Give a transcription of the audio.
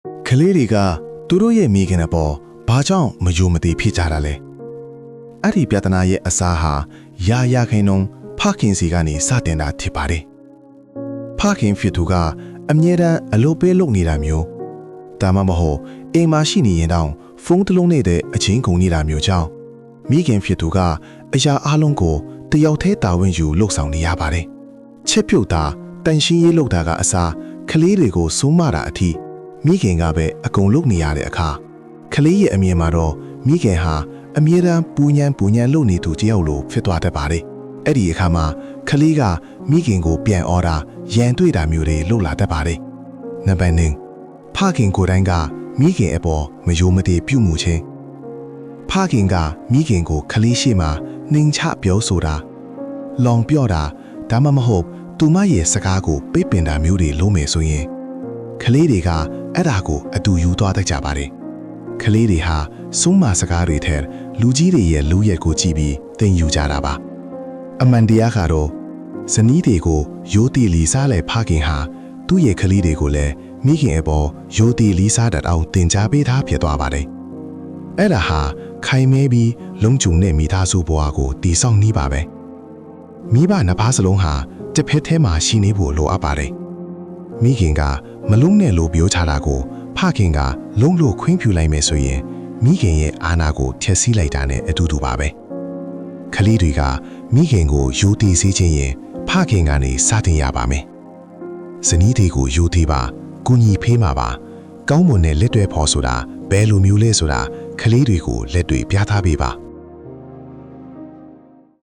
ကလေးတွေကသူတို့ရဲ့မိခင်အပေါ်ဘာကြောင့်မယုံမသိဖြစ်ကြတာလဲအဲ့ဒီပြဿနာရဲ့အစားဟာရာခိုင်နှုန်းဖခင်စီကနေစတင်တာဖြစ်ပါတယ်ဖခင်ဖြစ်သူကအမြဲတမ်းအလုပ်ပေးလုပ်နေတာမျိုးဒါမှမဟုတ်အိမ်မှာရှိနေရင်တောင်ဖုန်းတစ်လုံးနဲ့တဲ့အချင်းကုန်နေတာမျိုးကြောင့်မိခင်ဖြစ်သူကအရာအလုံးကိုတယောက်တည်းတာဝန်ယူလှုပ်ဆောင်နေရပါတယ်ချစ်ပြုတ်တာတန်ရှင်းရေးလုပ်တာကအစားကလေးတွေကိုစိုးမတာအထိမိခင်ကပဲအကုန်လုပ်နေရတဲ့အခါကလေးရဲ့အမြင်မှာတော့မိခင်ဟာအမြဲတမ်းပူညံလုပ်နေသူတယောက်လိုဖြစ်သွားတတ်ပါတယ်အဲ့ဒီအခါမှာကလေးကမိခင်ကိုပြန်အော်တာရန်တွေ့တာမျိုးတွေလုပ်လာတတ်ပါတယ်နံပါတ်1ဖခင်ကိုယ်တိုင်ကမိခင်အပေါ်မယိုမတည်ပြုမှုခြင်းဖခင်ကမိခင်ကိုကလေးရှိမှနှင်ချပြောဆိုတာလောင်ပြော့တာဒါမှမဟုတ်သူမရဲ့စကားကိုပိတ်ပင်တာမျိုးတွေလုပ်မယ်ဆိုရင်ကလေးတွေကအဲ့ဒါကိုအတူယူသွားတတ်ကြပါတယ်ကလေးတွေဟာဆုံးမစကားတွေထဲလူကြီးတွေရဲ့လူရက်ကိုကြည့်ပြီးသင်ယူကြတာပါအမှန်တရားကတော့ဇနီးတွေကိုရိုးတီလီစားလဲဖခင်ဟာသူ့ရဲ့ကလေးတွေကိုလည်းမိခင်အပေါ်ရိုးတီလီစားတတ်အောင်သင်ကြားပေးထားဖြစ်သွားပါတယ်အဲ့ဒါဟာခိုင်မဲပြီးလုံခြုံတဲ့မိသားစုဘဝကိုတည်ဆောက်နေပါပဲမိဘနှစ်ပါးစလုံးဟာတစ်ဖက်ထဲမှာရှိနေဖို့လိုအပ်ပါတယ်မိခင်ကမလုံးနဲ့လို့ပြောချတာကိုဖခင်ကလုံးလို့ခွင့်ပြုလိုက်မယ်ဆိုရင်မိခင်ရဲ့အာဏာကိုဖျက်ဆီးလိုက်တာနဲ့အတူတူပါပဲကလေးတွေကမိခင်ကိုယိုတီစေခြင်းရင်ဖခင်ကနေစတင်ရပါမယ်ဇနီးတွေကိုယိုတီပါကူညီဖေးမှာပါကောင်းမွန်တဲ့လက်တွဲဖော်ဆိုတာဘယ်လိုမျိုးလဲဆိုတာကလေးတွေကိုလက်တွေပြထားပေးပါ